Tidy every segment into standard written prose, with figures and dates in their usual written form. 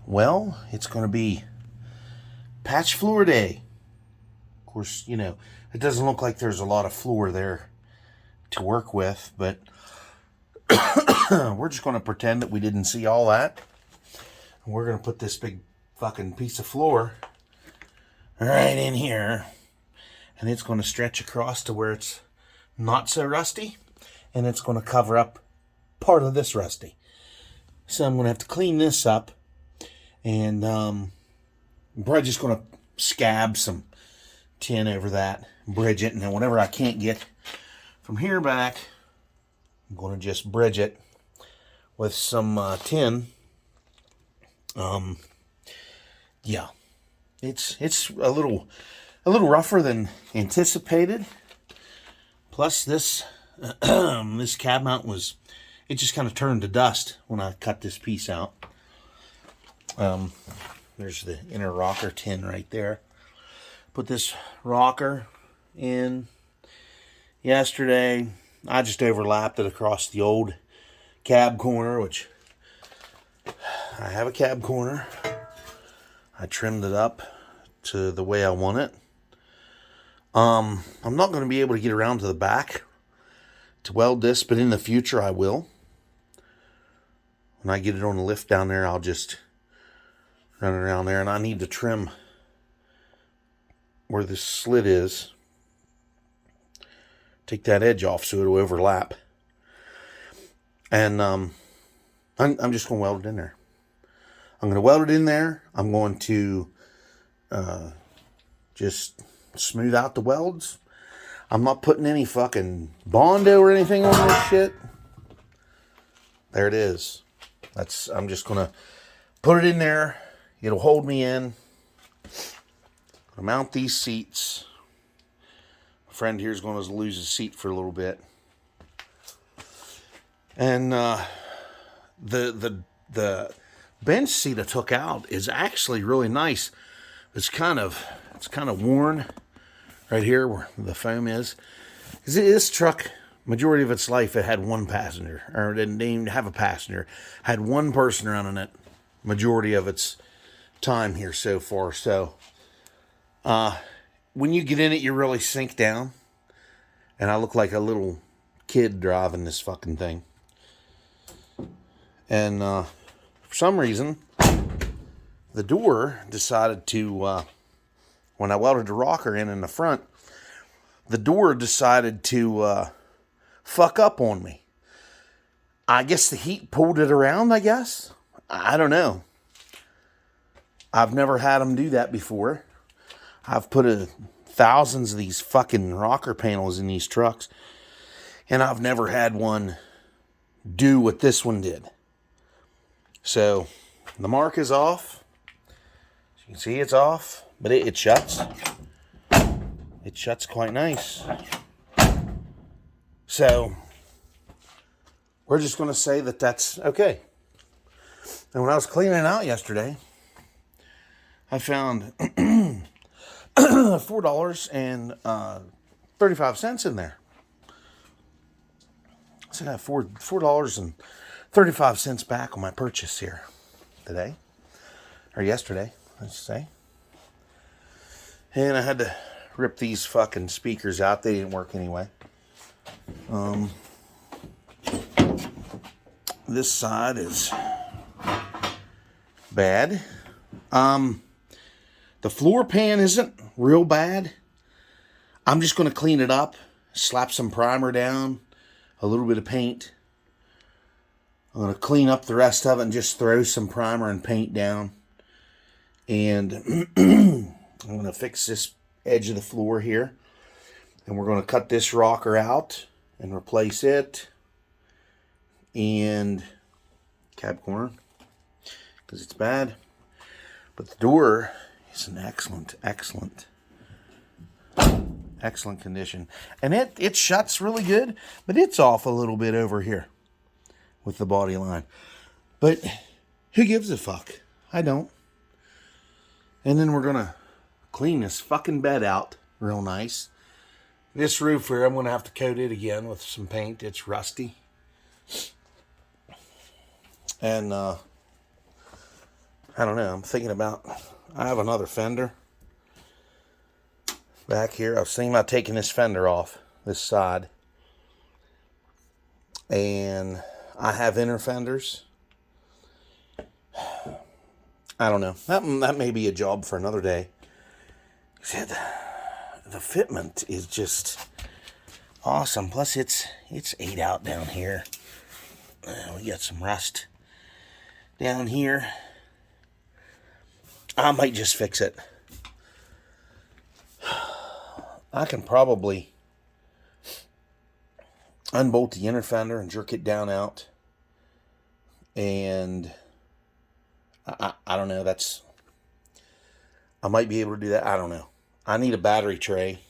Well, it's going to be patch floor day. Of course, it doesn't look like there's a lot of floor there to work with, but we're just going to pretend that we didn't see all that. And we're going to put this big fucking piece of floor right in here, and it's going to stretch across to where it's not so rusty, and it's going to cover up part of this rusty. So I'm going to have to clean this up, and I'm probably just going to scab some tin over that, bridge it, and then whatever I can't get from here back, I'm going to just bridge it with some tin. Yeah, it's a little rougher than anticipated. Plus this this cab mount it just kind of turned to dust when I cut this piece out. There's the inner rocker tin right there. Put this rocker in yesterday. I just overlapped it across the old cab corner, which I have a cab corner. I trimmed it up to the way I want it. I'm not going to be able to get around to the back to weld this, but in the future I will. When I get it on the lift down there, I'll just run it around there, and I need to trim where this slit is. Take that edge off so it'll overlap. And I'm just going to weld it in there. I'm going to weld it in there. I'm going to just smooth out the welds. I'm not putting any fucking Bondo or anything on this shit. There it is. I'm just going to put it in there. It'll hold me in. I'll mount these seats. My friend here is going to lose his seat for a little bit. And the bench seat I took out is actually really nice. It's kind of worn right here where the foam is. This truck, majority of its life, it had one passenger, or it didn't even have a passenger. Had one person running it majority of its time here so far. So when you get in it, you really sink down. And I look like a little kid driving this fucking thing. And for some reason, the door decided to, when I welded the rocker in the front, the door decided to fuck up on me. I guess the heat pulled it around, I guess. I don't know. I've never had them do that before. I've put thousands of these fucking rocker panels in these trucks, and I've never had one do what this one did. So the mark is off. As you can see, it's off, but it shuts. It shuts quite nice. So we're just going to say that that's okay. And when I was cleaning it out yesterday, I found $4.35 in there. So I got $4.35 back on my purchase here today, or yesterday, let's say. And I had to rip these fucking speakers out. They didn't work anyway. This side is bad. The floor pan isn't real bad. I'm just going to clean it up, slap some primer down, a little bit of paint. I'm going to clean up the rest of it and just throw some primer and paint down. And I'm going to fix this edge of the floor here. And we're going to cut this rocker out and replace it. And cab corner, because it's bad. But the door is in excellent condition. And it shuts really good, but it's off a little bit over here with the body line. But who gives a fuck? I don't. And then we're going to clean this fucking bed out real nice. This roof here, I'm going to have to coat it again with some paint. It's rusty. And I don't know, I'm thinking about, I have another fender back here. I was thinking about taking this fender off, this side. And I have inner fenders. I don't know. That may be a job for another day. See, the fitment is just awesome. Plus, it's 8 out down here. We got some rust down here. I might just fix it. I can probably unbolt the inner fender and jerk it down out. And I don't know. I might be able to do that. I don't know. I need a battery tray.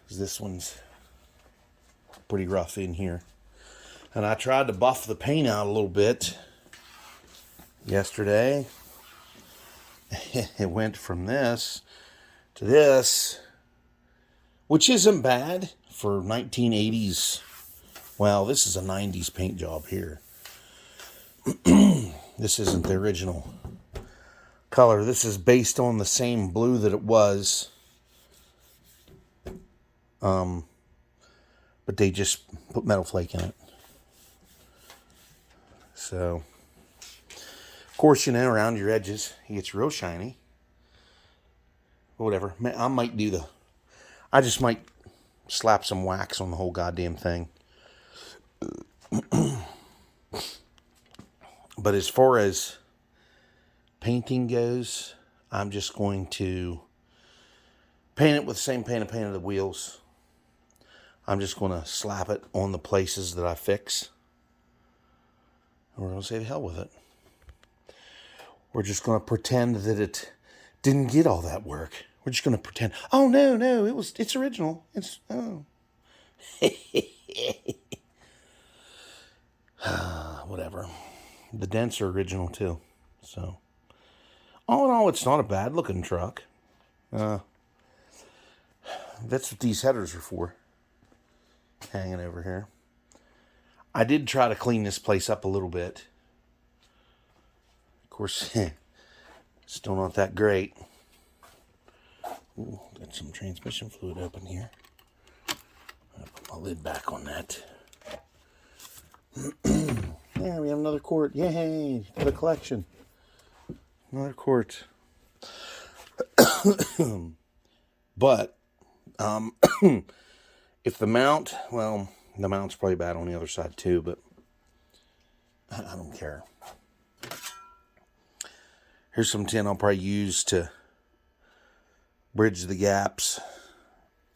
This one's pretty rough in here. And I tried to buff the paint out a little bit yesterday. It went from this to this, which isn't bad for 1980s. Well, this is a 90s paint job here. This isn't the original color. This is based on the same blue that it was. But they just put metal flake in it. So, of course, you know, around your edges, it gets real shiny. Whatever. I just might slap some wax on the whole goddamn thing. But as far as painting goes, I'm just going to paint it with the same paint I painted the wheels. I'm just going to slap it on the places that I fix. And we're going to say the hell with it. We're just going to pretend that it didn't get all that work. We're just going to pretend, oh, no, it's original. Whatever. The dents are original too. So, all in all, it's not a bad looking truck. That's what these headers are for. Hanging over here. I did try to clean this place up a little bit. Of course, still not that great. Ooh, got some transmission fluid open here. I'll put my lid back on that. Yeah, we have another quart. Yay! For the collection. Another quart. But, if the mount, well, the mount's probably bad on the other side too, but I don't care. Here's some tin I'll probably use to bridge the gaps.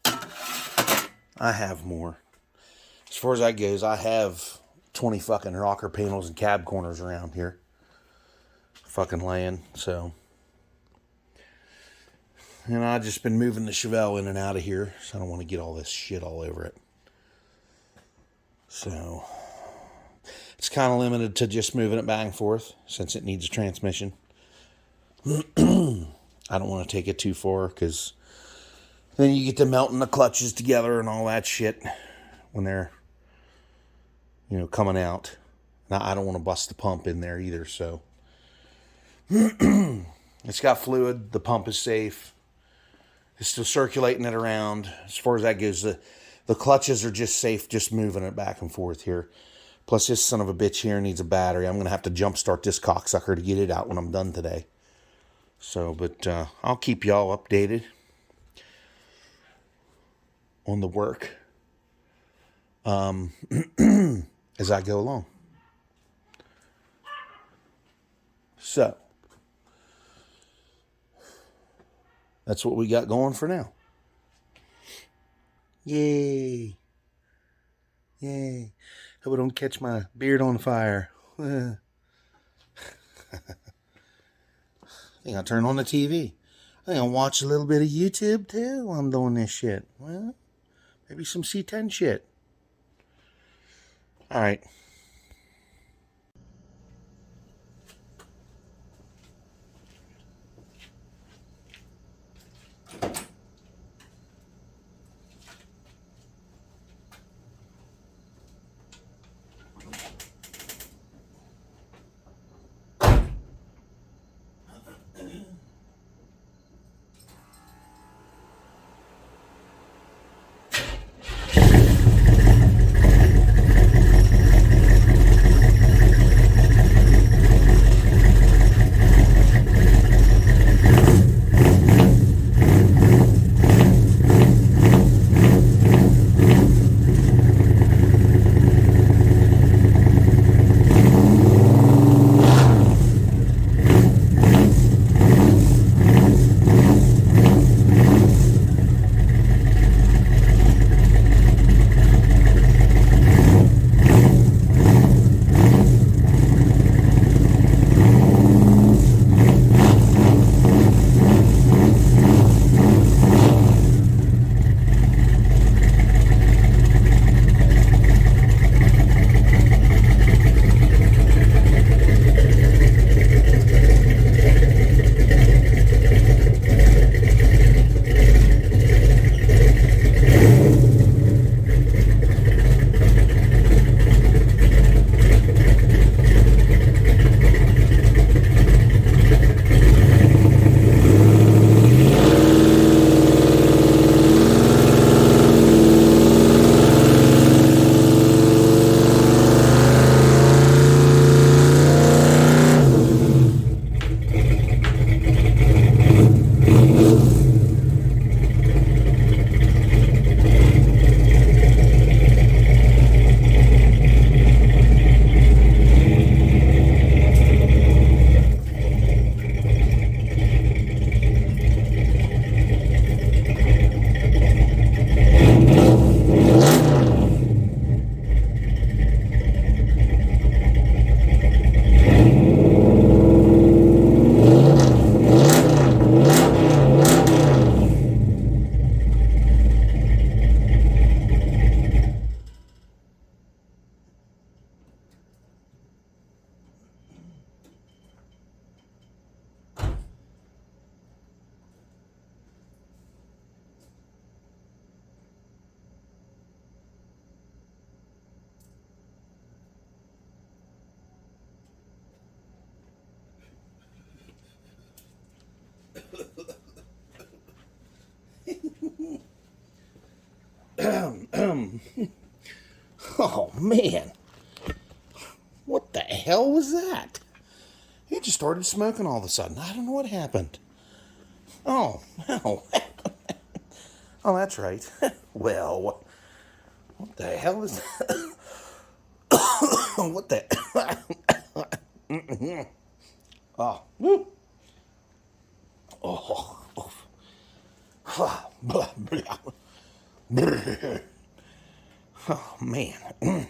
I have more. As far as that goes, I have 20 fucking rocker panels and cab corners around here. Fucking laying, so. And I've just been moving the Chevelle in and out of here, so I don't want to get all this shit all over it. So, it's kind of limited to just moving it back and forth, since it needs a transmission. I don't want to take it too far, because then you get to melting the clutches together and all that shit when they're, coming out. Now, I don't want to bust the pump in there either, so. It's got fluid. The pump is safe. It's still circulating it around. As far as that goes, the clutches are just safe, just moving it back and forth here. Plus, this son of a bitch here needs a battery. I'm going to have to jump start this cocksucker to get it out when I'm done today. So, but I'll keep y'all updated on the work as I go along. So, that's what we got going for now. Yay. Yay. Hope I don't catch my beard on fire. I think I'll turn on the TV. I think I'll watch a little bit of YouTube too while I'm doing this shit. Well, maybe some C10 shit. All right. Oh, man. What the hell was that? He just started smoking all of a sudden. I don't know what happened. Oh, no. Oh, that's right. Well, what the hell is that? What the... Oh, woo. Oh, oh, oh, man.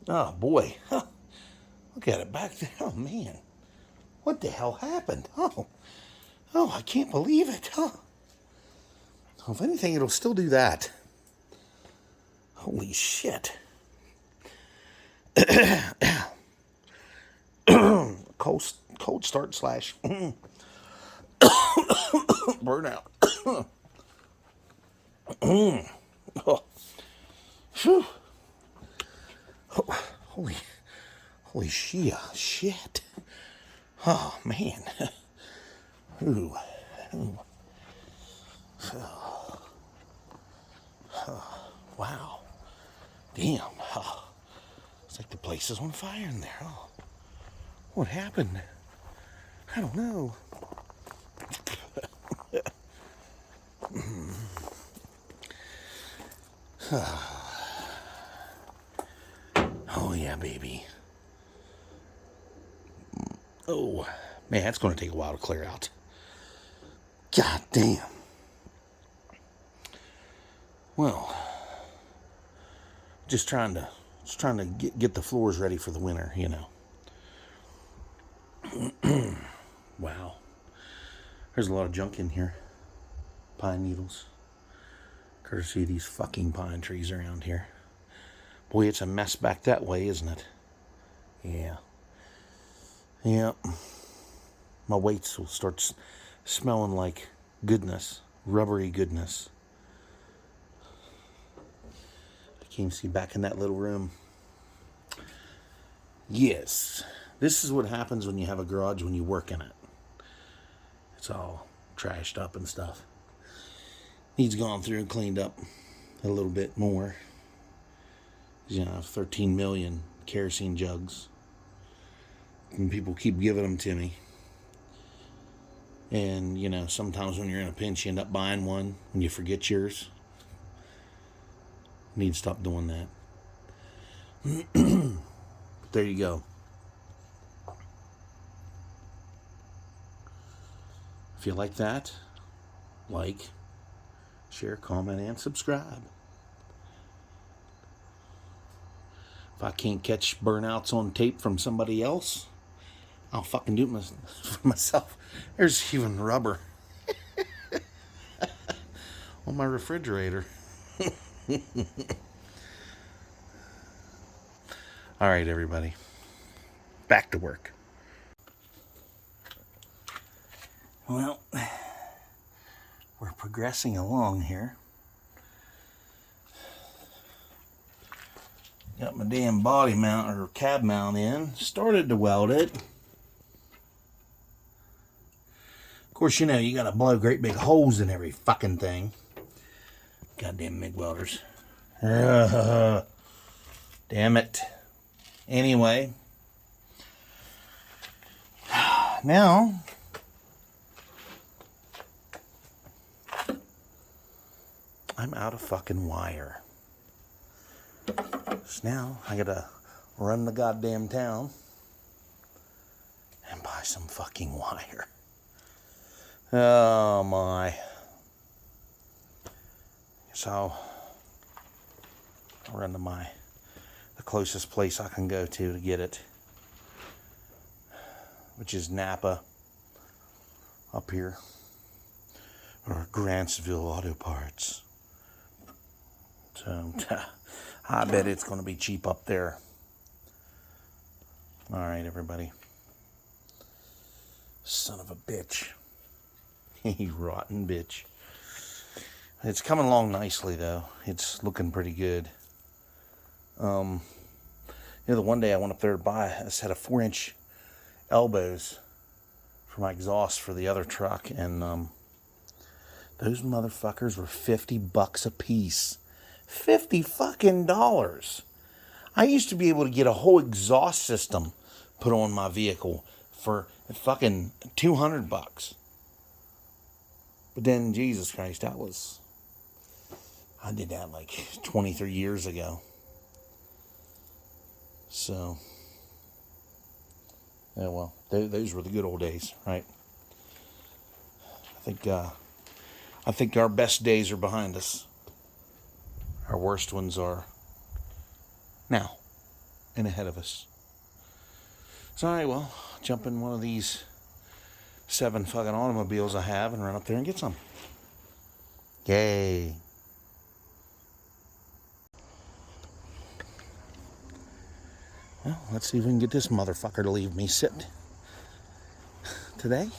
Oh, boy. Look at it back there. Oh, man. What the hell happened? Oh, I can't believe it. Oh. If anything, it'll still do that. Holy shit. Cold start slash burnout. Oh. Whew. Holy shit. Oh, man. Ooh. Ooh. Wow. Damn. Oh. It's like the place is on fire in there. Oh. What happened? I don't know. Oh, yeah, baby. Oh, man, that's going to take a while to clear out. God damn. Well, just trying to get the floors ready for the winter, you know. Wow. There's a lot of junk in here. Pine needles. Courtesy of these fucking pine trees around here. Boy, it's a mess back that way, isn't it? Yeah. Yeah. My weights will start smelling like goodness. Rubbery goodness. I can't see back in that little room. Yes. This is what happens when you have a garage when you work in it. It's all trashed up and stuff. Needs gone through and cleaned up a little bit more. You know, 13 million kerosene jugs. And people keep giving them to me. And, you know, sometimes when you're in a pinch, you end up buying one when you forget yours. Need to stop doing that. But there you go. If you like that, like, share, comment, and subscribe. If I can't catch burnouts on tape from somebody else, I'll fucking do it for myself. There's even rubber on my refrigerator. All right, everybody. Back to work. Well, we're progressing along here. Got my damn body mount or cab mount in. Started to weld it. Of course, you know, you gotta blow great big holes in every fucking thing. Goddamn MIG welders. Damn it. Anyway. Now, I'm out of fucking wire. So now I gotta run the goddamn town and buy some fucking wire. Oh my. So I'll run to the closest place I can go to get it, which is Napa up here, or Grantsville Auto Parts. So I bet it's going to be cheap up there. All right, everybody. Son of a bitch. You rotten bitch. It's coming along nicely, though. It's looking pretty good. You know, the one day I went up there to buy a set of 4-inch elbows for my exhaust for the other truck, and those motherfuckers were $50 a piece. $50 fucking dollars. I used to be able to get a whole exhaust system put on my vehicle for fucking $200. But then, Jesus Christ, I did that like 23 years ago. So, yeah, well, those were the good old days, right? I think our best days are behind us. Our worst ones are now and ahead of us. So, all right, well, jump in one of these 7 fucking automobiles I have and run up there and get some. Yay. Well, let's see if we can get this motherfucker to leave me sit today.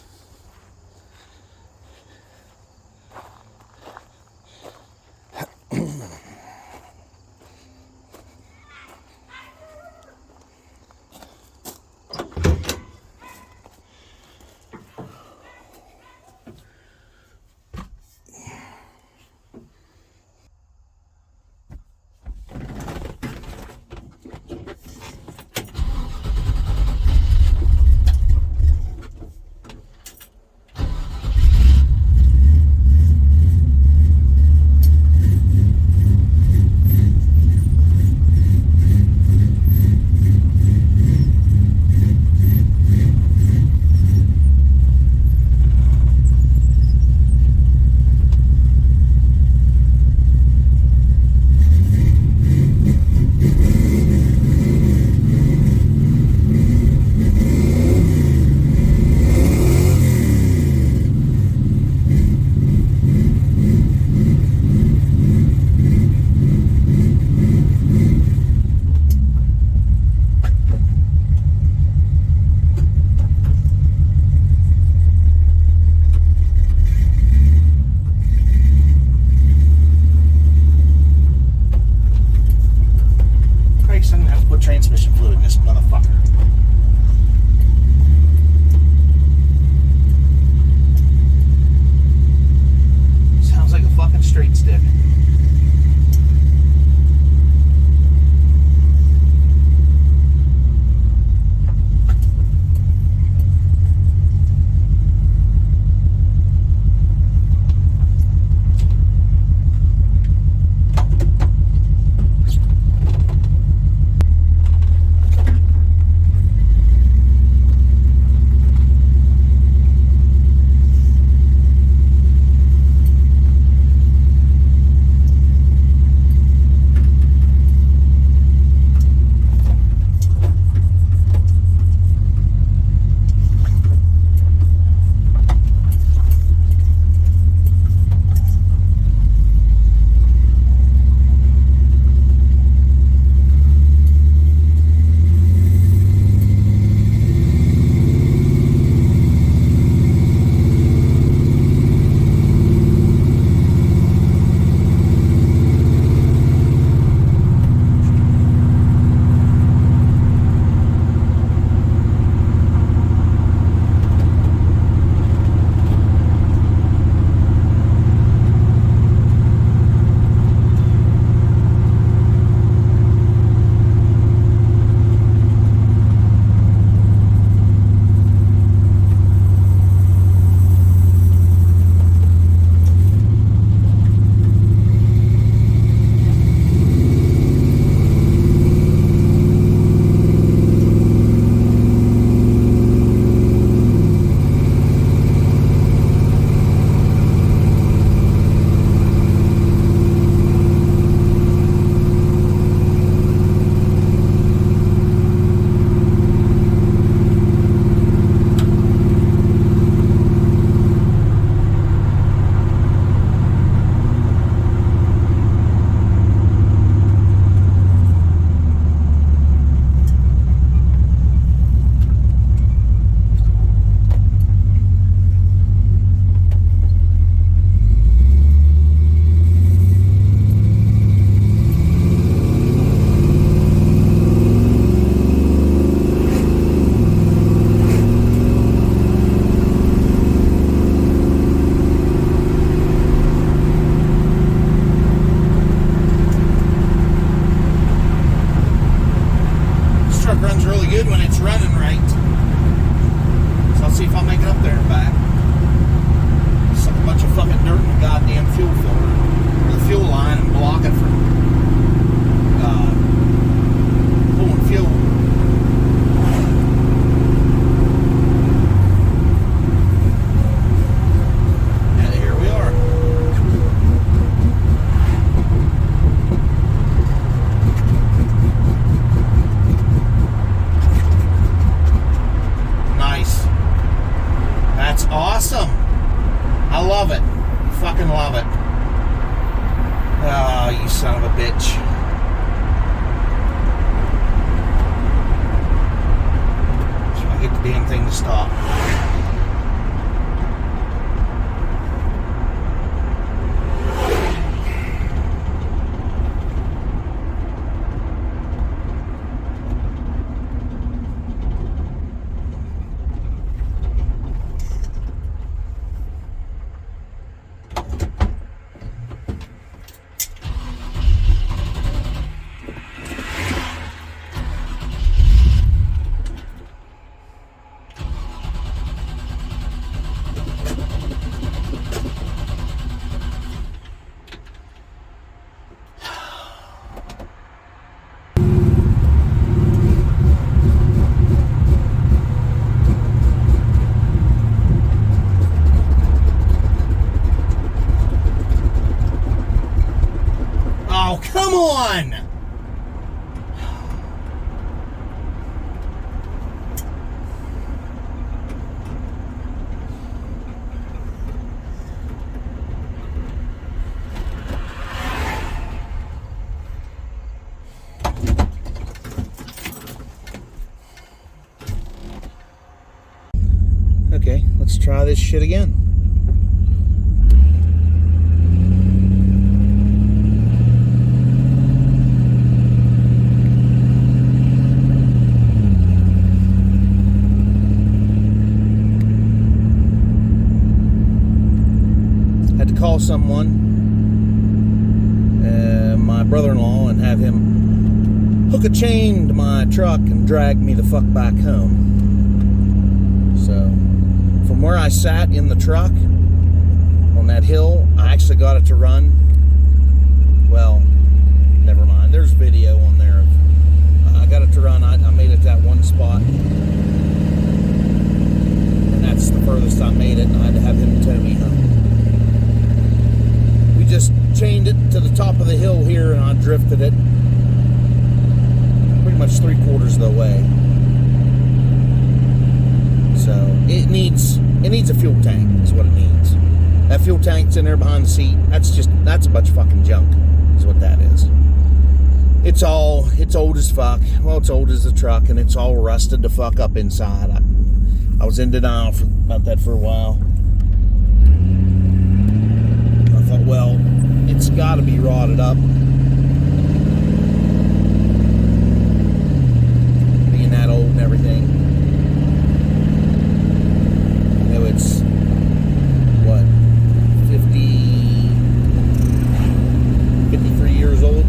Transmission fluid in this motherfucker. Sounds like a fucking straight stick. truck runs really good when it's running right. So I'll see if I'll make it up there and back. Suck a bunch of fucking dirt in the goddamn fuel filter, or the fuel line, and block it from pulling fuel. And here we are. Nice. That's awesome. I love it. Fucking love it. Oh, you son of a bitch. So I get the damn thing to stop. Oh, come on! Okay, let's try this shit again. Call someone, my brother-in-law, and have him hook a chain to my truck and drag me the fuck back home. So, from where I sat in the truck on that hill, I actually got it to run. Well, never mind. There's video on there. I got it to run. I made it that one spot, and that's the furthest I made it. And I had to have him tow me home. Just chained it to the top of the hill here, and I drifted it pretty much 3/4 of the way. So it needs a fuel tank is what it needs. That fuel tank's in there behind the seat. That's a bunch of fucking junk is what that is. It's old as fuck. Well, it's old as the truck, and it's all rusted the fuck up inside. I was in denial about that for a while. I thought, well, it's got to be rotted up. Being that old and everything. You know, it's, what, 53 years old?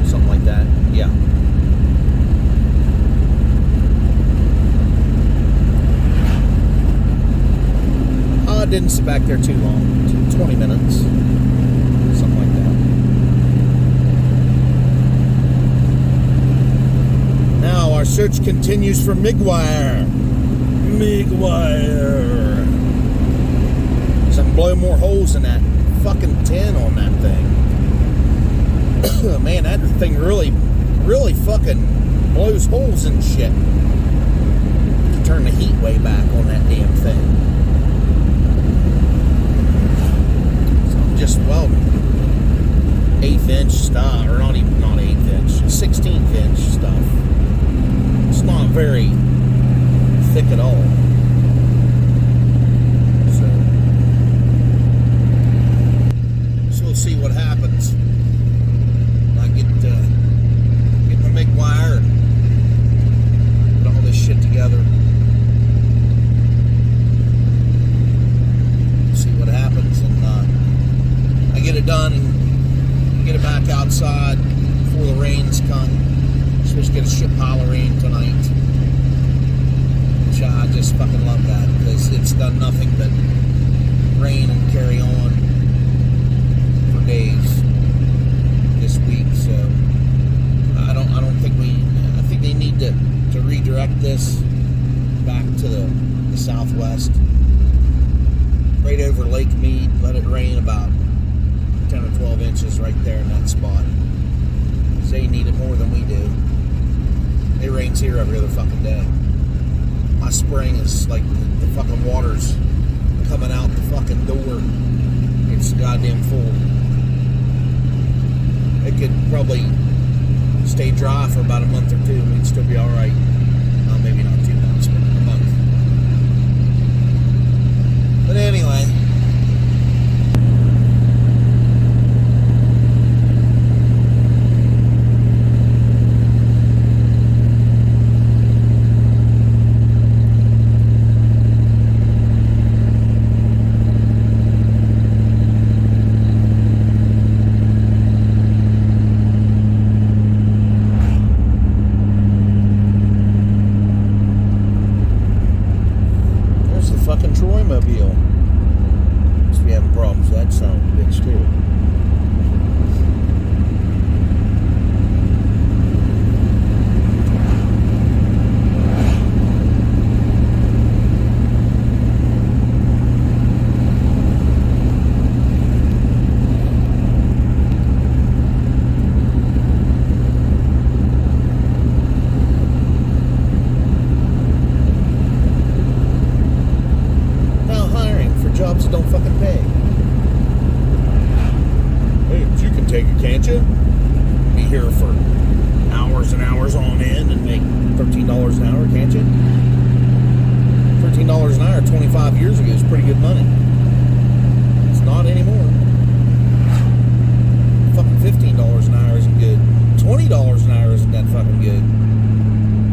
Something like that, yeah. I didn't sit back there too long. 20 minutes, something like that. Now our search continues for MIG-wire. MIG-wire. So I can blow more holes in that fucking tin on that thing. Man, that thing really fucking blows holes and shit. To turn the heat way back on that damn thing. Just welding 1/8 inch stuff, or not 1/8 inch, 16th inch stuff. It's not very thick at all. So we'll see what happens. I get my MIG wire and put all this shit together. See what happens, and I get it done and get it back outside. shit pile of rain tonight. Which I just fucking love that, because it's done nothing but rain and carry on for days this week. So I don't think I think they need to redirect this back to the southwest, right over Lake Mead. Let it rain about 10 or 12 inches right there in that spot. They need it more than we do. It rains here every other fucking day. My spring is like the fucking water's coming out the fucking door. It's goddamn full. It could probably stay dry for about a month or two and we'd still be alright. Maybe not 2 months, but a month. But anyway.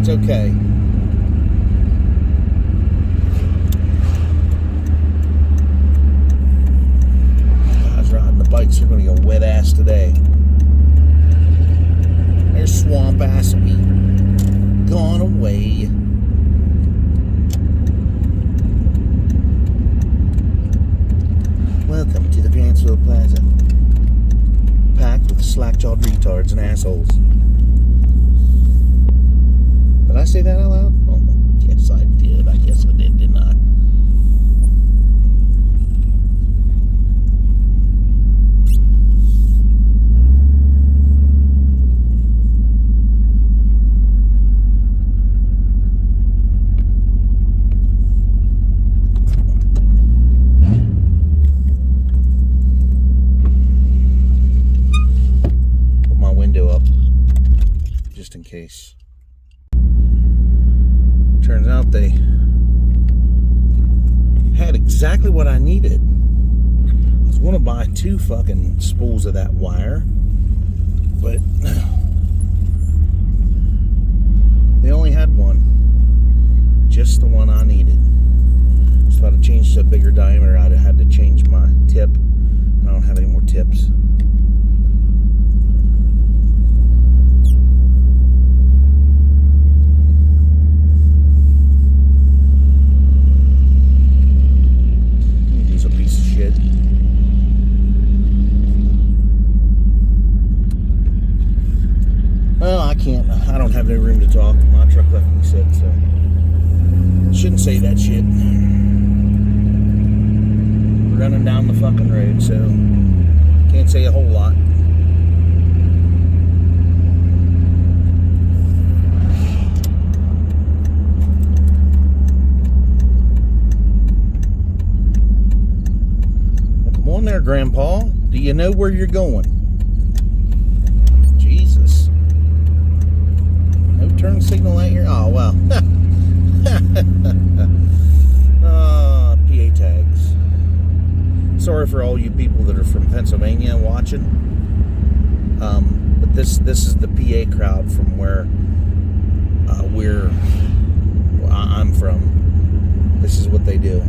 Okay. Guys riding the bikes are going to get wet ass today. There's swamp ass will be gone away. Welcome to the Vanceville Plaza. Packed with slack-jawed retards and assholes. Did I say that out loud? Oh, yes, I did. I guess I did, didn't I? Put my window up, just in case. Turns out they had exactly what I needed. I was going to buy 2 fucking spools of that wire, but they only had one. Just the one I needed. So if I'd have changed to a bigger diameter, I'd have had to change my tip. I don't have any more tips. Well, I don't have no room to talk. My truck left me sit, so shouldn't say that shit. Running down the fucking road, so can't say a whole lot. Well, come on there, Grandpa. Do you know where you're going? Jesus. No turn signal at your... Oh, well. PA tags. Sorry for all you people that are from Pennsylvania watching. But this is the PA crowd from where I'm from. This is what they do.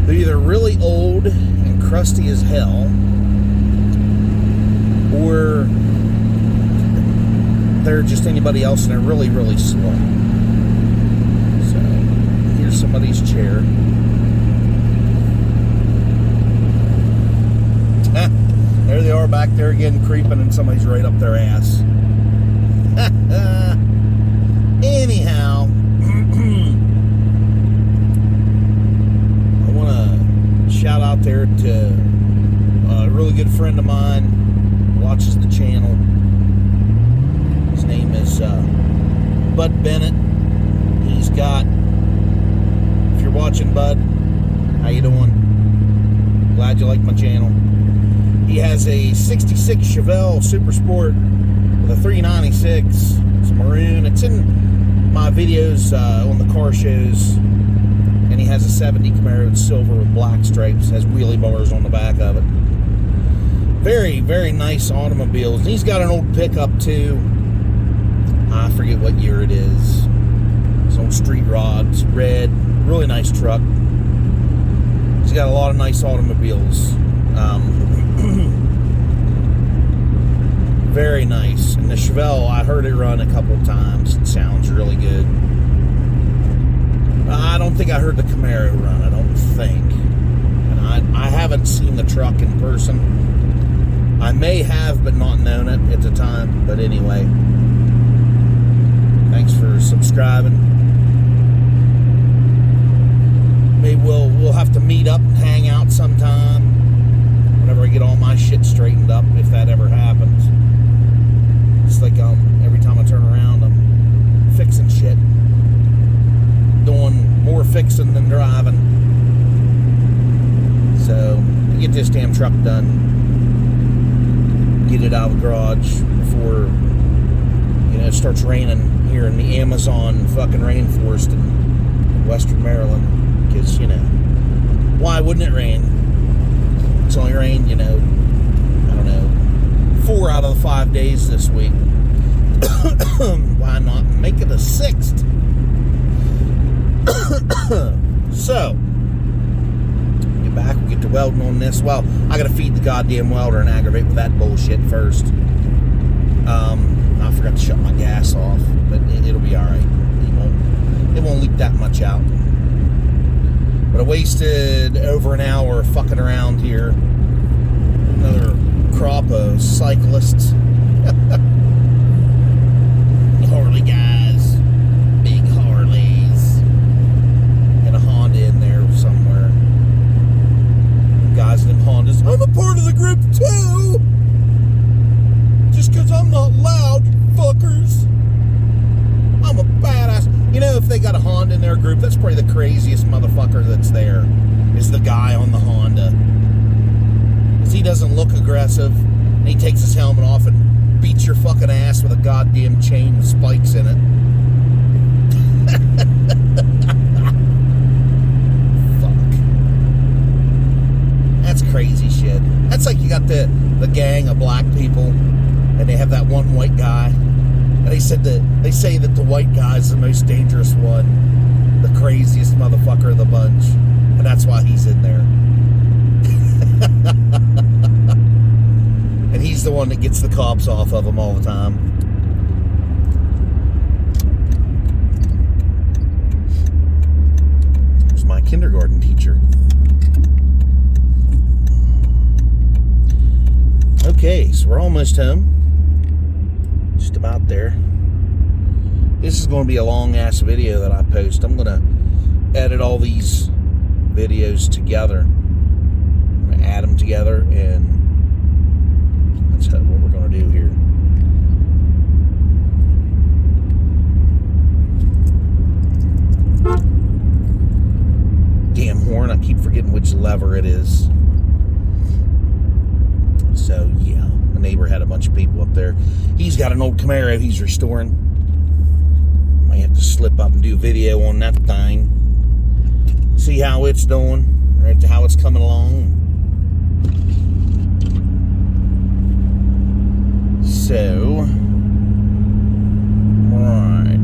They're either really old and crusty as hell, or they're just anybody else and they're really, really slow. So, here's somebody's chair. There they are back there again, creeping, and somebody's right up their ass. Anyhow, I want to shout out there to a really good friend of mine who watches the channel. His name is Bud Bennett. He's got, if you're watching, Bud, how you doing? Glad you like my channel. He has a 66 Chevelle Super Sport with a 396. It's maroon. It's in my videos on the car shows. And he has a 70 Camaro. It's silver with black stripes. Has wheelie bars on the back of it. Very, very nice automobiles. And he's got an old pickup too. I forget what year it is. It's on street rods, red. Really nice truck. He's got a lot of nice automobiles. Very nice. And the Chevelle, I heard it run a couple times. It sounds really good. I don't think I heard the Camaro run. I don't think. And I haven't seen the truck in person. I may have, but not known it at the time. But anyway, thanks for subscribing. Maybe we'll have to meet up and hang out sometime whenever I get all my shit straightened up, if that ever happens. It's like every time I turn around, I'm fixing shit. Doing more fixing than driving. So, get this damn truck done. Get it out of the garage before, it starts raining here in the Amazon fucking rainforest in Western Maryland. Because, why wouldn't it rain? It's only rained, 4 out of the 5 days this week. Why not make it a 6th? So, get back, we'll get to welding on this. Well, I gotta feed the goddamn welder and aggravate with that bullshit first. I forgot to shut my gas off, but it'll be alright. It won't leak that much out. But I wasted over an hour fucking around here. Another crop of cyclists. Harley guys. Big Harleys. And a Honda in there somewhere. Guys in them Hondas. I'm a part of the group too! Just because I'm not loud, fuckers. I'm a badass. If they got a Honda in their group, that's probably the craziest motherfucker that's there. Is the guy on the Honda. Because he doesn't look aggressive. And he takes his helmet off and beats your fucking ass with a goddamn chain with spikes in it. Fuck. That's crazy shit. That's like you got the gang of black people, and they have that one white guy. And they say that the white guy's the most dangerous one, the craziest motherfucker of the bunch, and that's why he's in there. And he's the one that gets the cops off of him all the time. There's my kindergarten teacher. Okay, so we're almost home. Just about there. This is going to be a long ass video that I post. I'm going to edit all these videos together. I'm going to add them together, and that's what we're going to do here. Damn horn, I keep forgetting which lever it is. So yeah, my neighbor had a bunch of people up there. He's got an old Camaro he's restoring. Might have to slip up and do a video on that thing. See how it's doing, right? How it's coming along. So, right.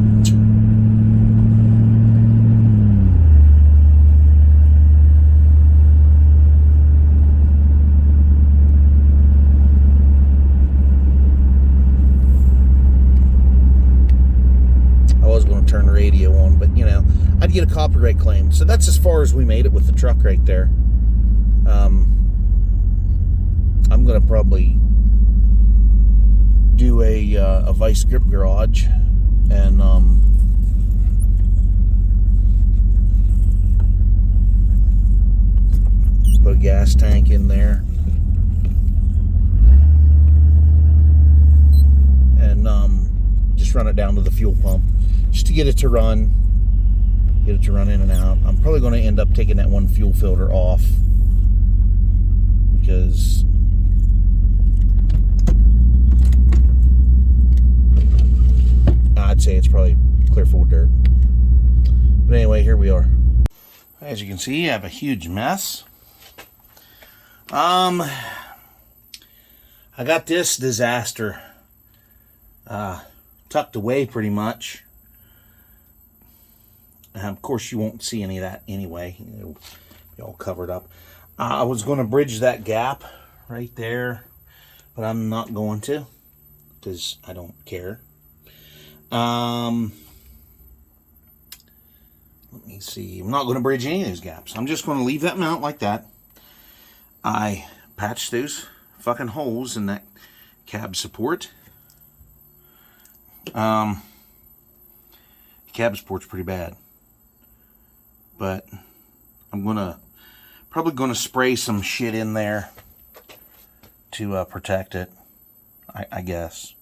brake cleaned. So that's as far as we made it with the truck right there. I'm going to probably do a vice grip garage and put a gas tank in there and just run it down to the fuel pump just to get it to run in and out. I'm probably going to end up taking that one fuel filter off because I'd say it's probably clear full of dirt. But anyway, here we are. As you can see, I have a huge mess. I got this disaster tucked away pretty much. Of course, you won't see any of that anyway. It'll be all covered up. I was going to bridge that gap right there, but I'm not going to because I don't care. Let me see. I'm not going to bridge any of those gaps. I'm just going to leave that mount like that. I patched those fucking holes in that cab support. Cab support's pretty bad, but I'm probably gonna spray some shit in there to protect it. I guess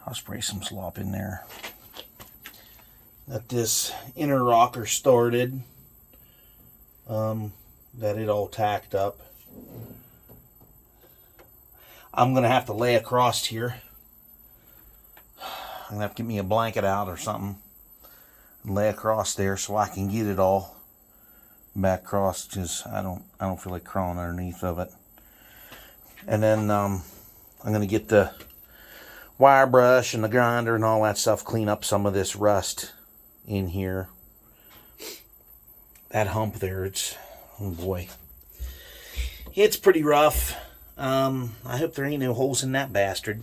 I'll spray some slop in there. Got this inner rocker started. Got it all tacked up. I'm gonna have to lay across here. I'm gonna have to get me a blanket out or something and lay across there so I can get it all back across, because I don't feel like crawling underneath of it. And then I'm gonna get the wire brush and the grinder and all that stuff, clean up some of this rust in here. That hump there, oh boy, it's pretty rough. I hope there ain't no holes in that bastard.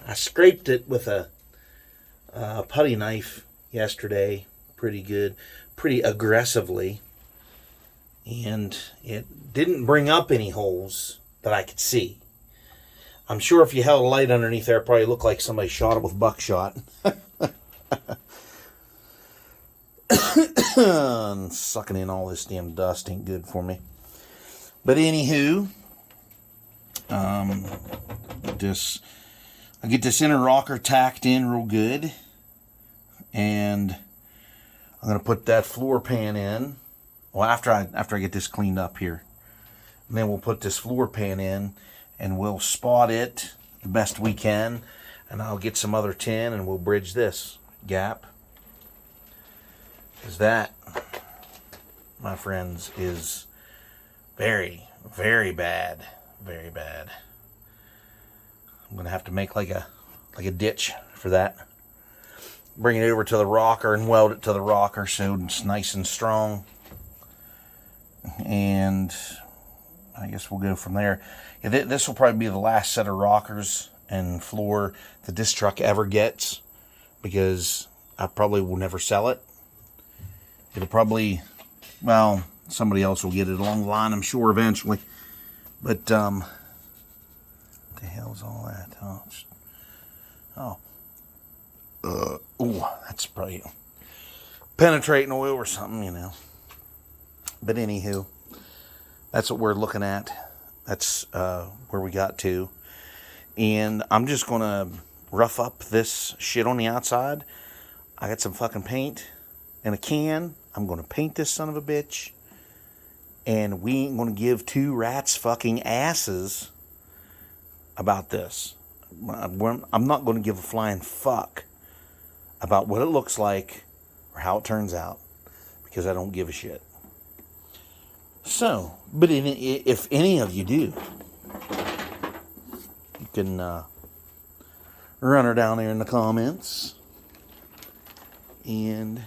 I scraped it with a putty knife yesterday pretty aggressively, and it didn't bring up any holes that I could see. I'm sure if you held a light underneath there, it probably looked like somebody shot it with buckshot. And sucking in all this damn dust ain't good for me. But anywho, I get this inner rocker tacked in real good, and I'm gonna put that floor pan in. Well, after I get this cleaned up here, and then we'll put this floor pan in, and we'll spot it the best we can, and I'll get some other tin, and we'll bridge this gap. Because that, my friends, is very, very bad. Very bad. I'm gonna have to make like a ditch for that. Bring it over to the rocker and weld it to the rocker so it's nice and strong. And I guess we'll go from there. Yeah, this will probably be the last set of rockers and floor that this truck ever gets, because I probably will never sell it. It'll probably, well, somebody else will get it along the line, I'm sure, eventually. But what the hell's all that? That's probably penetrating oil or something, you know. But anywho, that's what we're looking at. That's where we got to. And I'm just going to rough up this shit on the outside. I got some fucking paint in a can. I'm going to paint this son of a bitch. And we ain't going to give two rats fucking asses about this. I'm not going to give a flying fuck about what it looks like or how it turns out, because I don't give a shit. So, but if any of you do, you can run her down there in the comments, and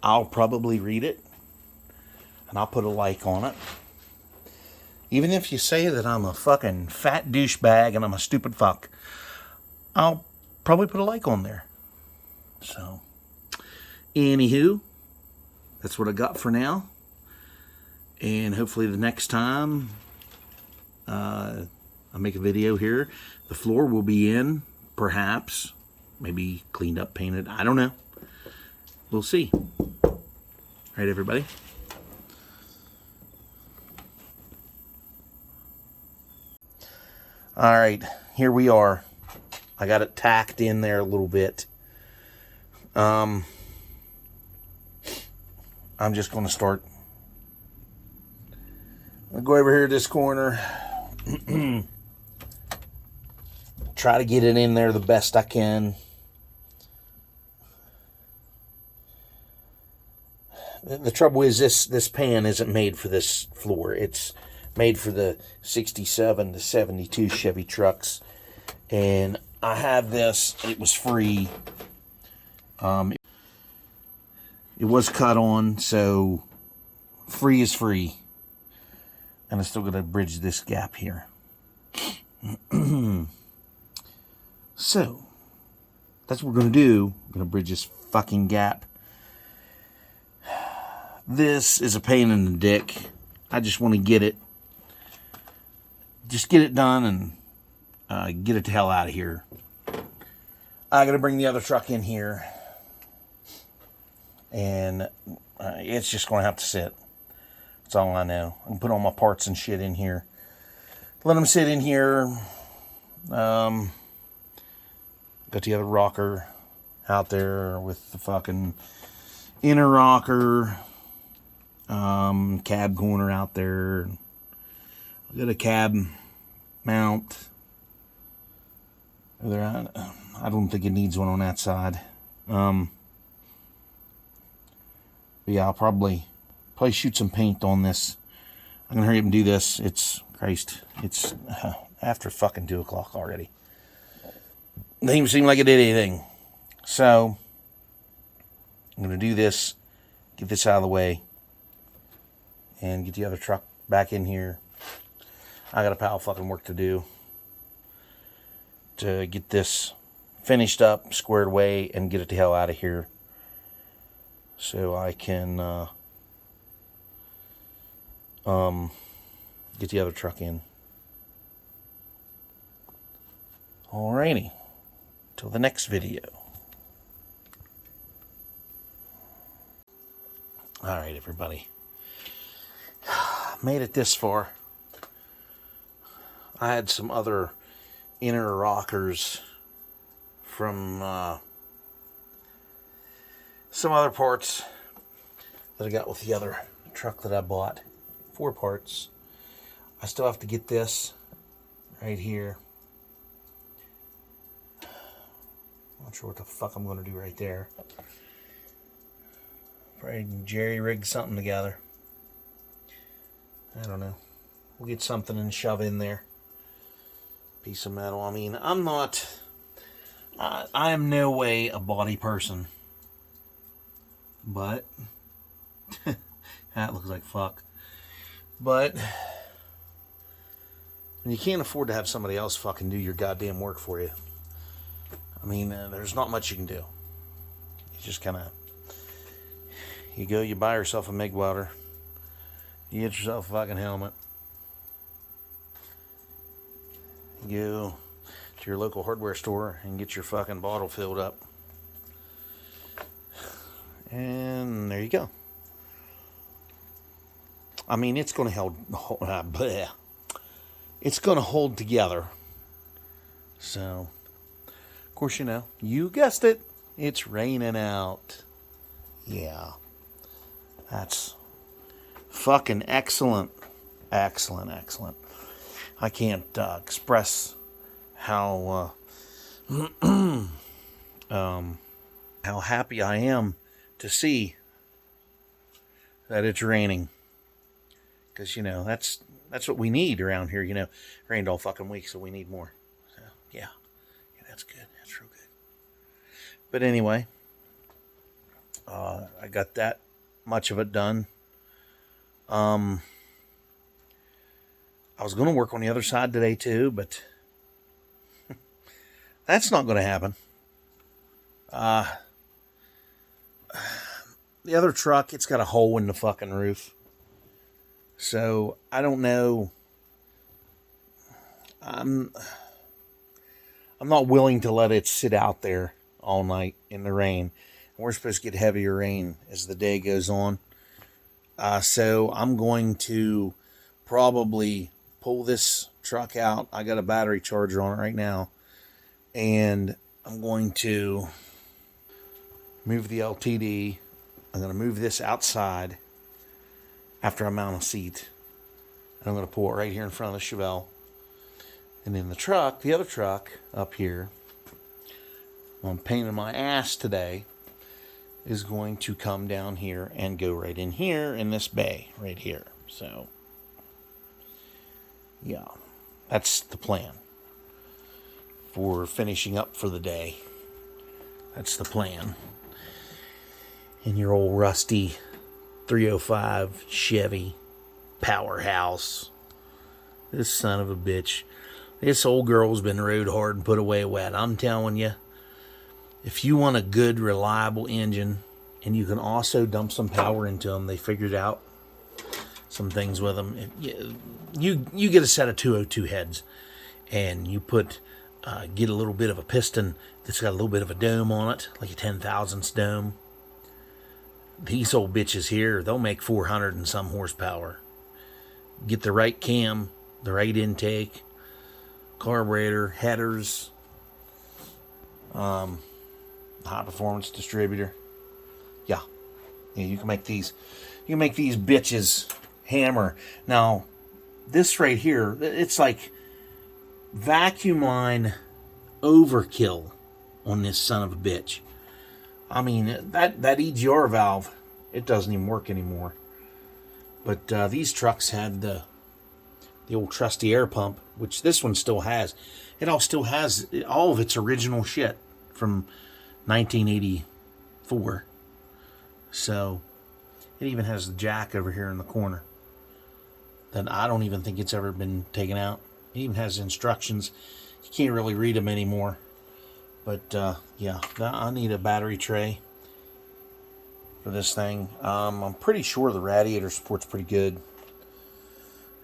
I'll probably read it, and I'll put a like on it. Even if you say that I'm a fucking fat douchebag and I'm a stupid fuck, I'll probably put a like on there. So, Anywho, that's what I got for now. And hopefully the next time I make a video here, the floor will be in, perhaps. Maybe cleaned up, painted. I don't know. We'll see. All right, everybody. All right, here we are. I got it tacked in there a little bit. I'm just going to start. I'll go over here to this corner. Try to get it in there the best I can. The trouble is this pan isn't made for this floor. It's made for the 67 to 72 Chevy trucks. And I have this. It was free. It was cut on, so free is free. And I'm still going to bridge this gap here. So, that's what we're going to do. We're going to bridge this fucking gap. This is a pain in the dick. I just want to get it. Just get it done and get it the hell out of here. I got to bring the other truck in here. And it's just going to have to sit. That's all I know. I can put all my parts and shit in here. Let them sit in here. Got the other rocker out there with the fucking inner rocker. Cab corner out there. I got a cab mount. I don't think it needs one on that side. But yeah, I'll probably shoot some paint on this. I'm gonna hurry up and do this. It's after fucking 2 o'clock already. Doesn't even seem like it did anything. So I'm gonna do this, get this out of the way, and get the other truck back in here. I got a pile of fucking work to do to get this finished up, squared away, and get it the hell out of here. So I can get the other truck in. Alrighty. Till the next video. Alright, everybody. Made it this far. I had some other inner rockers from some other parts that I got with the other truck that I bought. 4 parts. I still have to get this right here. Not sure what the fuck I'm going to do right there. Probably jerry rig something together. I don't know. We'll get something and shove in there. Piece of metal. I mean, I'm not... I am no way a body person. But... that looks like fuck. But... when you can't afford to have somebody else fucking do your goddamn work for you. I mean, there's not much you can do. You just kind of... you go, you buy yourself a MIG welder. You get yourself a fucking helmet. You go to your local hardware store and get your fucking bottle filled up. And there you go. I mean, it's going to hold it's going to hold together. So, of course, you know, you guessed it. It's raining out. Yeah. That's fucking excellent. Excellent, excellent. I can't express how how happy I am to see that it's raining. Because, you know, that's what we need around here, you know. It rained all fucking week, so we need more. So, yeah, that's good. That's real good. But anyway, I got that much of it done. I was going to work on the other side today too, but that's not going to happen. The other truck, it's got a hole in the fucking roof. So, I don't know. I'm not willing to let it sit out there all night in the rain. We're supposed to get heavier rain as the day goes on. So I'm going to probably pull this truck out. I got a battery charger on it right now. And I'm going to move the LTD. I'm going to move this outside after I mount a seat. And I'm going to pull it right here in front of the Chevelle. And then the truck, the other truck up here, I'm painting my ass today, is going to come down here and go right in here in this bay right here. So, yeah, that's the plan for finishing up for the day. That's the plan. In your old rusty 305 Chevy powerhouse. This son of a bitch. This old girl's been rode hard and put away wet. I'm telling you, if you want a good, reliable engine, and you can also dump some power into them, they figured out some things with them. You get a set of 202 heads, and you get a little bit of a piston that's got a little bit of a dome on it, like a 10,000ths dome. These old bitches here, they'll make 400 and some horsepower. Get the right cam, the right intake, carburetor, headers, high performance distributor. Yeah, you can make these. You can make these bitches hammer. Now, this right here, it's like vacuum line overkill on this son of a bitch. I mean, that EGR valve, it doesn't even work anymore. But these trucks had the old trusty air pump, which this one still has. It all still has all of its original shit from 1984. So, it even has the jack over here in the corner that I don't even think it's ever been taken out. It even has instructions. You can't really read them anymore. But, yeah, I need a battery tray for this thing. I'm pretty sure the radiator support's pretty good.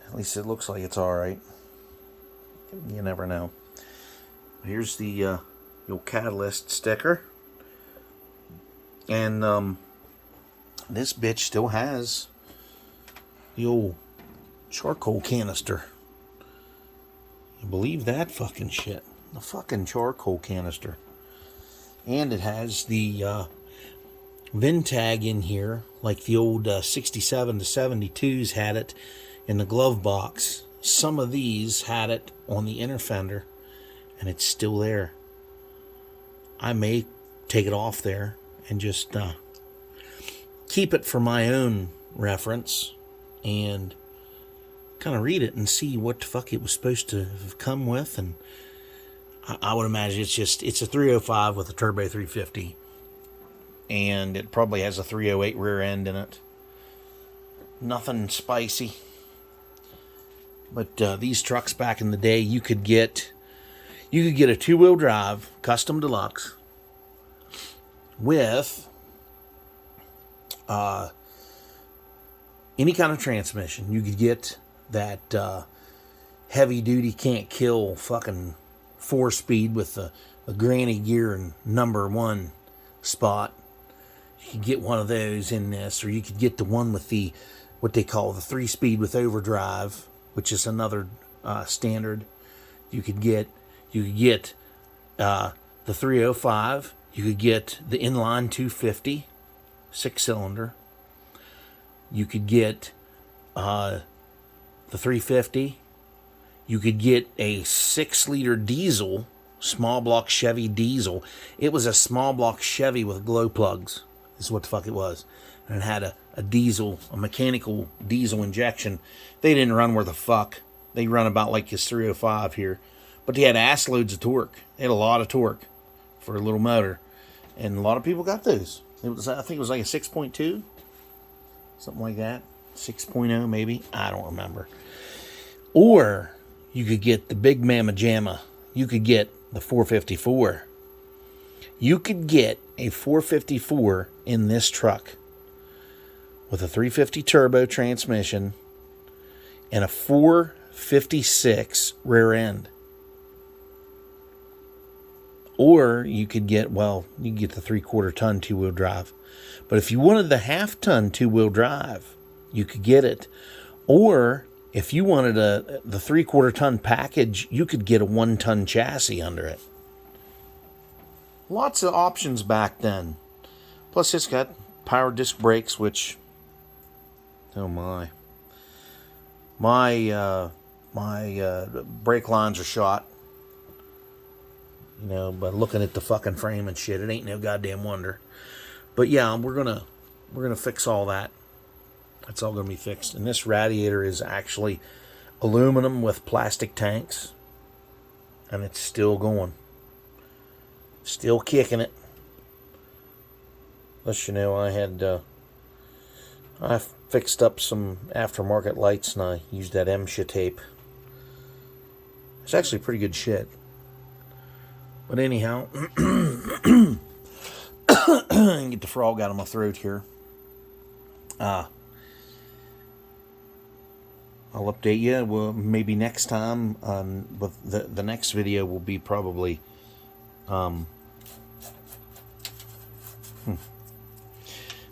At least it looks like it's alright. You never know. Here's the old catalyst sticker. And this bitch still has the old charcoal canister. You believe that fucking shit? The fucking charcoal canister. And it has the VIN tag in here, like the old 67 to 72s had it in the glove box. Some of these had it on the inner fender, and it's still there. I may take it off there and just keep it for my own reference and kind of read it and see what the fuck it was supposed to have come with. And I would imagine it's a 305 with a turbo 350, and it probably has a 308 rear end in it. Nothing spicy. But these trucks back in the day, you could get a two-wheel drive custom deluxe with any kind of transmission. You could get that heavy duty can't kill fucking 4-speed with a granny gear and number 1 spot. You could get one of those in this, or you could get the one with the what they call the 3-speed with overdrive, which is another standard. You could get the 305. You could get the inline 250 6-cylinder. You could get the 350. You could get a 6-liter diesel, small block Chevy diesel. It was a small block Chevy with glow plugs. This is what the fuck it was. And it had a diesel, a mechanical diesel injection. They didn't run where the fuck. They run about like this 305 here. But they had ass loads of torque. They had a lot of torque for a little motor. And a lot of people got those. I think it was like a 6.2. Something like that. 6.0 maybe. I don't remember. Or you could get the big mamma jamma. You could get the 454. You could get a 454 in this truck with a 350 turbo transmission and a 456 rear end. Or you could get, you can get the 3/4 ton 2-wheel drive. But if you wanted the 1/2 ton 2-wheel drive, you could get it. Or if you wanted the 3/4 ton package, you could get a 1-ton chassis under it. Lots of options back then. Plus it's got power disc brakes, which, oh my. My brake lines are shot. You know, by looking at the fucking frame and shit. It ain't no goddamn wonder. But yeah, we're gonna fix all that. It's all gonna be fixed. And this radiator is actually aluminum with plastic tanks. And it's still going. Still kicking it. Let you know, I fixed up some aftermarket lights and I used that MSHA tape. It's actually pretty good shit. But anyhow, get the frog out of my throat here. I'll update you. Well, maybe next time. But the next video will be probably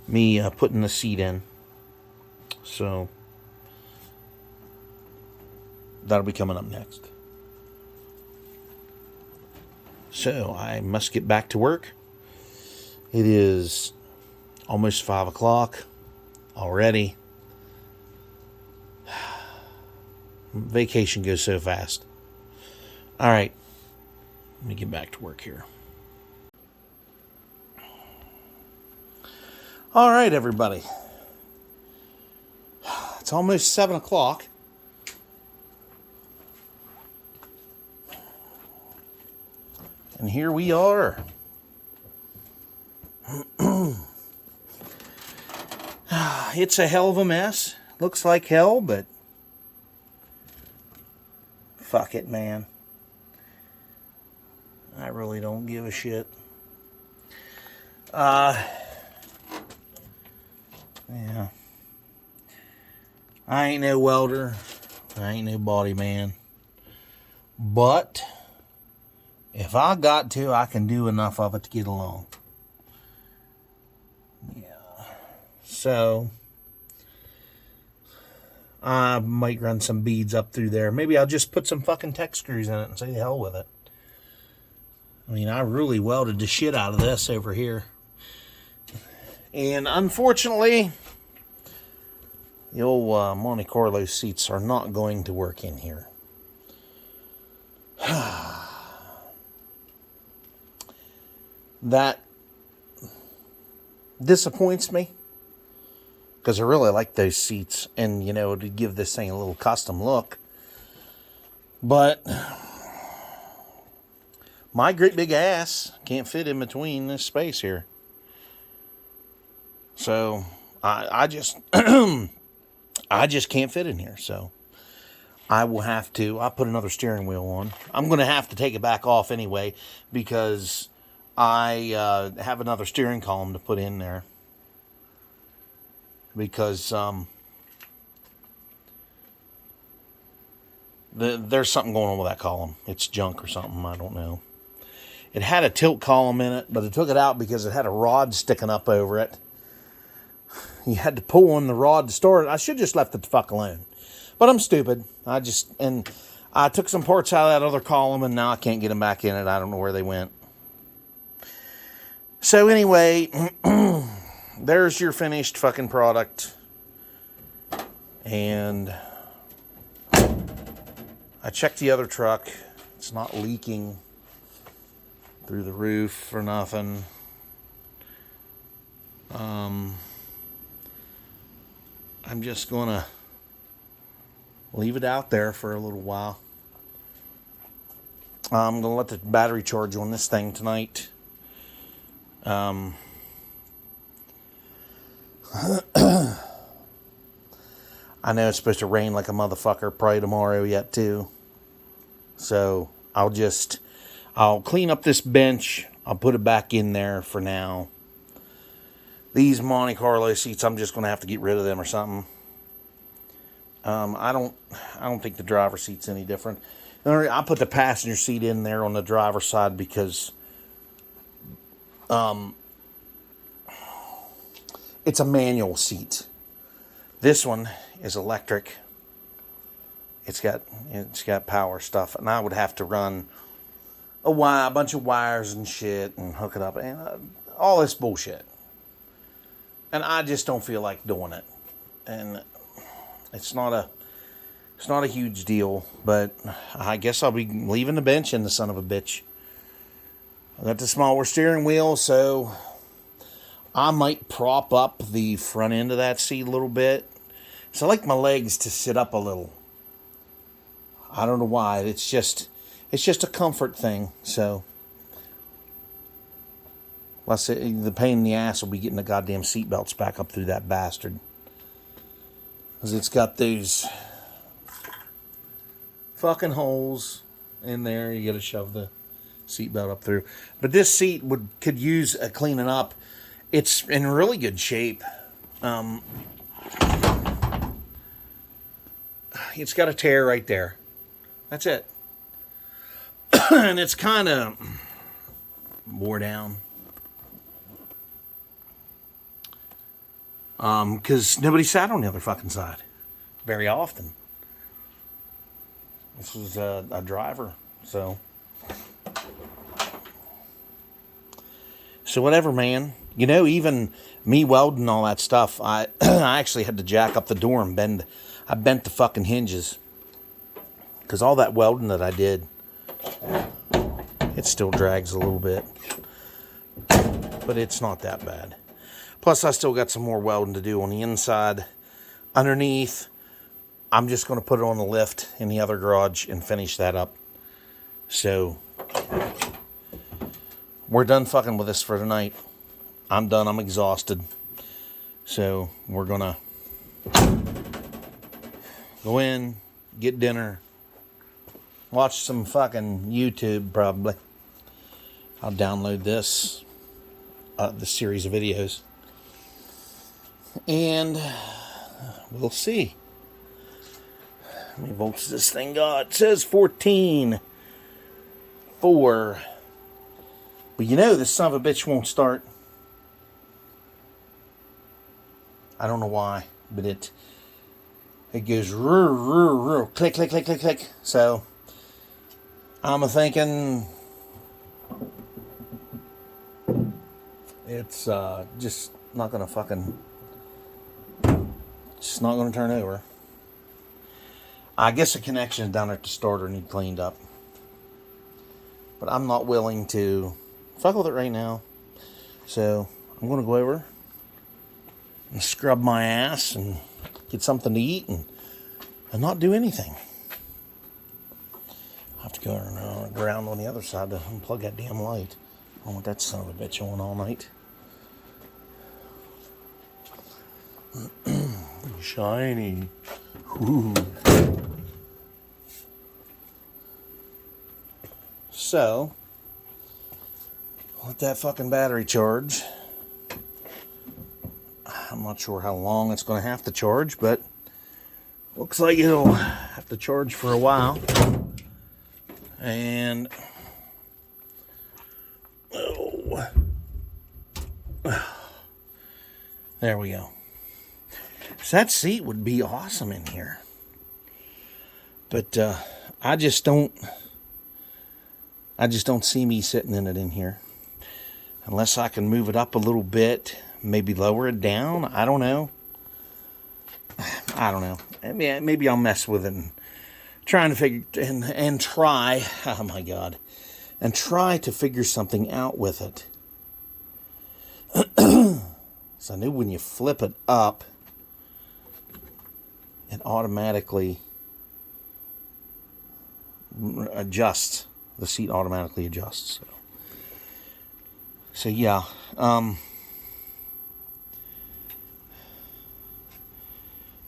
me putting the seat in. So that'll be coming up next. So I must get back to work. It is almost 5 o'clock already. Vacation goes so fast. All right, let me get back to work here. All right, everybody. It's almost 7 o'clock. And here we are. It's a hell of a mess. Looks like hell, but fuck it, man. I really don't give a shit. Yeah. I ain't no welder. I ain't no body man. But if I got to, I can do enough of it to get along. Yeah. So I might run some beads up through there. Maybe I'll just put some fucking tech screws in it and say the hell with it. I mean, I really welded the shit out of this over here. And unfortunately, the old Monte Carlo seats are not going to work in here. That disappoints me. Because I really like those seats. And, you know, to give this thing a little custom look. But my great big ass can't fit in between this space here. So I just I just can't fit in here. So I will have to, I'll put another steering wheel on. I'm going to have to take it back off anyway, because I have another steering column to put in there. Because there's something going on with that column. It's junk or something, I don't know. It had a tilt column in it, but I took it out because it had a rod sticking up over it. You had to pull on the rod to start it. I should just left it the fuck alone. But I'm stupid. I took some parts out of that other column, and now I can't get them back in it. I don't know where they went. So anyway, there's your finished fucking product. And I checked the other truck. It's not leaking through the roof or nothing. I'm just going to leave it out there for a little while. I'm going to let the battery charge on this thing tonight. I know it's supposed to rain like a motherfucker probably tomorrow yet too. So I'll clean up this bench. I'll put it back in there for now. These Monte Carlo seats, I'm just going to have to get rid of them or something. I don't think the driver's seat's any different. I put the passenger seat in there on the driver's side because it's a manual seat. This one is electric. It's got power stuff, and I would have to run a bunch of wires and shit and hook it up and all this bullshit. And I just don't feel like doing it. And it's not a huge deal, but I guess I'll be leaving the bench in the son of a bitch. I got the smaller steering wheel, so I might prop up the front end of that seat a little bit. So I like my legs to sit up a little. I don't know why. It's just a comfort thing. So the pain in the ass will be getting the goddamn seatbelts back up through that bastard. Because it's got these fucking holes in there. You got to shove the seatbelt up through. But this seat could use a cleaning up. It's in really good shape. It's got a tear right there. That's it. And it's kind of wore down. Because nobody sat on the other fucking side very often. This was a driver, so whatever, man. You know, even me welding all that stuff, I actually had to jack up the door and I bent the fucking hinges. Because all that welding that I did, it still drags a little bit. But it's not that bad. Plus, I still got some more welding to do on the inside. Underneath, I'm just going to put it on the lift in the other garage and finish that up. So, we're done fucking with this for tonight. I'm done. I'm exhausted. So, we're going to go in, get dinner, watch some fucking YouTube probably. I'll download this series of videos. And we'll see. How many volts does this thing got? It says 14. 4. But you know this son of a bitch won't start. I don't know why, but it goes click, click, click, click, click. So I'm thinking it's just not gonna fucking. It's not going to turn over. I guess the connection down at the starter need cleaned up. But I'm not willing to fuck with it right now. So I'm going to go over and scrub my ass and get something to eat and not do anything. I have to go around on the other side to unplug that damn light. I don't want that son of a bitch on all night. Shiny. Ooh. So, let that fucking battery charge. I'm not sure how long it's going to have to charge, but looks like it'll have to charge for a while. And there we go. So that seat would be awesome in here. But I just don't see me sitting in it in here. Unless I can move it up a little bit, maybe lower it down. I don't know. Maybe I'll mess with it and trying to figure and try. Oh my God. And try to figure something out with it. So I knew when you flip it up, it automatically adjusts. The seat automatically adjusts. So yeah. There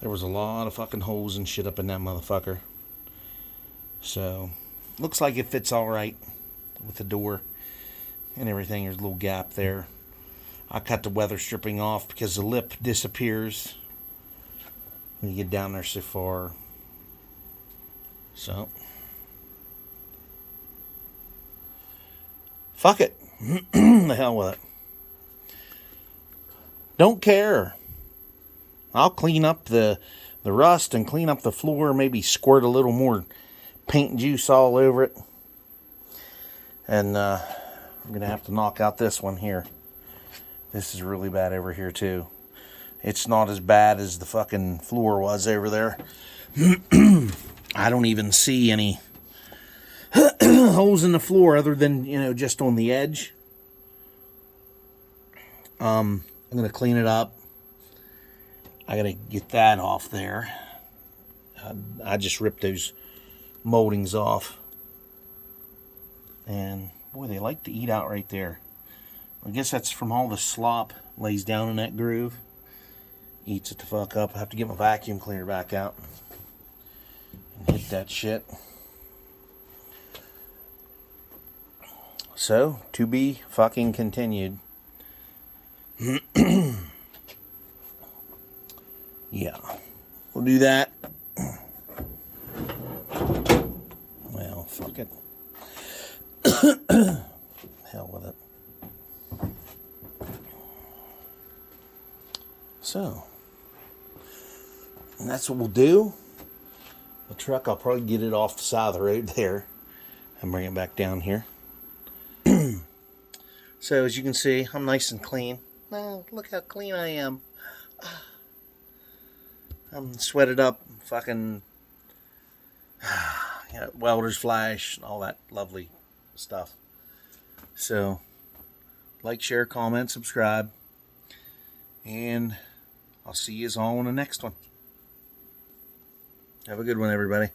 was a lot of fucking holes and shit up in that motherfucker. So, looks like it fits all right with the door and everything. There's a little gap there. I cut the weather stripping off because the lip disappears when you get down there so far. So, fuck it. The hell with it. Don't care. I'll clean up the rust and clean up the floor. Maybe squirt a little more paint juice all over it. And I'm going to have to knock out this one here. This is really bad over here too. It's not as bad as the fucking floor was over there. I don't even see any holes in the floor other than, you know, just on the edge. I'm going to clean it up. I got to get that off there. I just ripped those moldings off. And boy, they like to eat out right there. I guess that's from all the slop lays down in that groove. Eats it the fuck up. I have to get my vacuum cleaner back out and hit that shit. So, to be fucking continued. Yeah, we'll do that. Well, fuck it. Hell with it. So, and that's what we'll do. The truck, I'll probably get it off the side of the road there and bring it back down here. So, as you can see, I'm nice and clean. Oh, look how clean I am. I'm sweated up, fucking, you know, welder's flash, and all that lovely stuff. So, like, share, comment, subscribe, and I'll see you all on the next one. Have a good one, everybody.